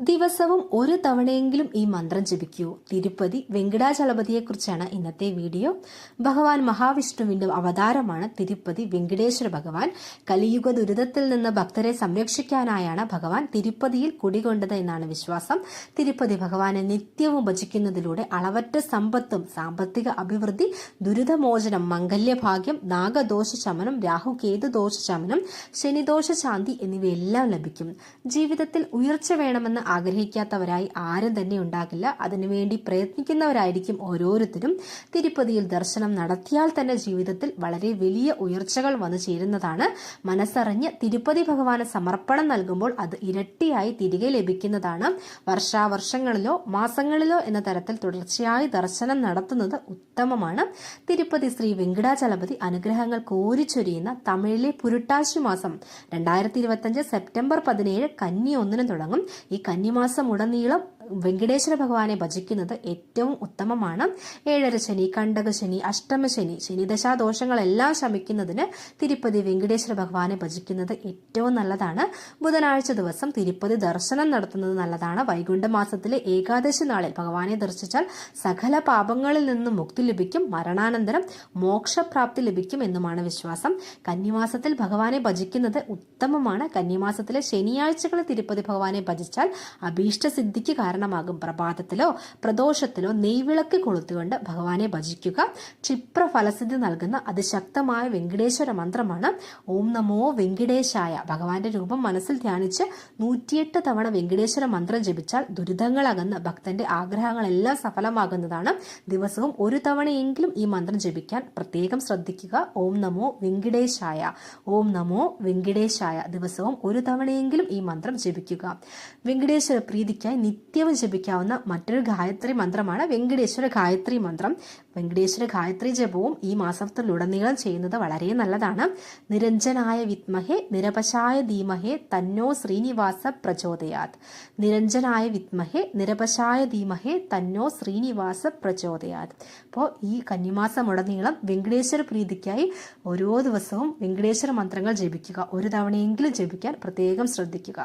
ദിവസവും ഒരു തവണയെങ്കിലും ഈ മന്ത്രം ജപിക്കൂ. തിരുപ്പതി വെങ്കിടാചലപതിയെക്കുറിച്ചാണ് ഇന്നത്തെ വീഡിയോ. ഭഗവാൻ മഹാവിഷ്ണുവിന്റെ അവതാരമാണ് തിരുപ്പതി വെങ്കിടേശ്വര ഭഗവാൻ. കലിയുഗ ദുരിതത്തിൽ നിന്ന് ഭക്തരെ സംരക്ഷിക്കാനായാണ് ഭഗവാൻ തിരുപ്പതിയിൽ കുടികൊണ്ടത് എന്നാണ് വിശ്വാസം. തിരുപ്പതി ഭഗവാനെ നിത്യവും ഭജിക്കുന്നതിലൂടെ അളവറ്റ സമ്പത്തും സാമ്പത്തിക അഭിവൃദ്ധി, ദുരിതമോചനം, മംഗല്യഭാഗ്യം, നാഗദോഷ ശമനം, രാഹുകേതു ദോഷ ശമനം, ശനിദോഷ ശാന്തി എന്നിവയെല്ലാം ലഭിക്കും. ജീവിതത്തിൽ ഉയർച്ച വേണമെന്ന് ആഗ്രഹിക്കാത്തവരായി ആരും തന്നെ ഉണ്ടാകില്ല. അതിനുവേണ്ടി പ്രയത്നിക്കുന്നവരായിരിക്കും ഓരോരുത്തരും. തിരുപ്പതിയിൽ ദർശനം നടത്തിയാൽ തന്നെ ജീവിതത്തിൽ വളരെ വലിയ ഉയർച്ചകൾ വന്നു ചേരുന്നതാണ്. മനസ്സറിഞ്ഞ് തിരുപ്പതി ഭഗവാന് സമർപ്പണം നൽകുമ്പോൾ അത് ഇരട്ടിയായി തിരികെ ലഭിക്കുന്നതാണ്. വർഷാവർഷങ്ങളിലോ മാസങ്ങളിലോ എന്ന തരത്തിൽ തുടർച്ചയായി ദർശനം നടത്തുന്നത് ഉത്തമമാണ്. തിരുപ്പതി ശ്രീ വെങ്കിടാചലപതി അനുഗ്രഹങ്ങൾ കോരിച്ചൊരിയുന്ന തമിഴിലെ പുരുട്ടാശി മാസം 2025 സെപ്റ്റംബർ 17 കന്നി 1 തുടങ്ങും. ഈ കന്നിമാസം ഉടനീളം വെങ്കിടേശ്വര ഭഗവാനെ ഭജിക്കുന്നത് ഏറ്റവും ഉത്തമമാണ്. ഏഴരശനി, കണ്ടകശനി, അഷ്ടമശനി, ശനിദശാദോഷങ്ങളെല്ലാം ശമിക്കുന്നതിന് തിരുപ്പതി വെങ്കിടേശ്വര ഭഗവാനെ ഭജിക്കുന്നത് ഏറ്റവും നല്ലതാണ്. ബുധനാഴ്ച ദിവസം തിരുപ്പതി ദർശനം നടത്തുന്നത് നല്ലതാണ്. വൈകുണ്ഠ മാസത്തിലെ ഏകാദശി നാളിൽ ഭഗവാനെ ദർശിച്ചാൽ സകല പാപങ്ങളിൽ നിന്നും മുക്തി ലഭിക്കും. മരണാനന്തരം മോക്ഷപ്രാപ്തി ലഭിക്കും എന്നുമാണ് വിശ്വാസം. കന്നിമാസത്തിൽ ഭഗവാനെ ഭജിക്കുന്നത് ഉത്തമമാണ്. കന്നിമാസത്തിലെ ശനിയാഴ്ചകളിൽ തിരുപ്പതി ഭഗവാനെ ഭജിച്ചാൽ അഭീഷ്ടസിദ്ധിക്ക് കാരണമാകും. പ്രഭാതത്തിലോ പ്രദോഷത്തിലോ നെയ്വിളക്ക് കൊളുത്തുകൊണ്ട് ഭഗവാനെ ഭജിക്കുക. ക്ഷിപ്ര ഫലസിദ്ധി നൽകുന്ന അതിശക്തമായ വെങ്കിടേശ്വര മന്ത്രമാണ് ഓം നമോ വെങ്കിടേശായ. ഭഗവാന്റെ രൂപം മനസ്സിൽ ധ്യാനിച്ച് 108 തവണ വെങ്കിടേശ്വര മന്ത്രം ജപിച്ചാൽ ദുരിതങ്ങൾ അകന്ന് ഭക്തന്റെ ആഗ്രഹങ്ങളെല്ലാം സഫലമാകുന്നതാണ്. ദിവസവും ഒരു തവണയെങ്കിലും ഈ മന്ത്രം ജപിക്കാൻ പ്രത്യേകം ശ്രദ്ധിക്കുക. ഓം നമോ വെങ്കിടേശായ, ഓം നമോ വെങ്കിടേശായ. ദിവസവും ഒരു തവണയെങ്കിലും ഈ മന്ത്രം ജപിക്കുക. വെങ്കിടേശ്വര പ്രീതിക്കായി നിത്യവും ജപിക്കാവുന്ന മറ്റൊരു ഗായത്രി മന്ത്രമാണ് വെങ്കിടേശ്വര ഗായത്രി മന്ത്രം. വെങ്കിടേശ്വര ഗായത്രി ജപവും ഈ മാസത്തിലുടനീളം ചെയ്യുന്നത് വളരെ നല്ലതാണ്. നിരഞ്ജനായ വിദ്മഹേ നിരപശായ ധീമഹേ തന്നോ ശ്രീനിവാസ പ്രചോദയാത്. നിരഞ്ജനായ വിദ്മഹേ നിരപശായ ധീമഹേ തന്നോ ശ്രീനിവാസ പ്രചോദയാത്. അപ്പോൾ ഈ കന്നിമാസം ഉടനീളം വെങ്കിടേശ്വര പ്രീതിക്കായി ഓരോ ദിവസവും വെങ്കിടേശ്വര മന്ത്രങ്ങൾ ജപിക്കുക. ഒരു തവണയെങ്കിലും ജപിക്കാൻ പ്രത്യേകം ശ്രദ്ധിക്കുക.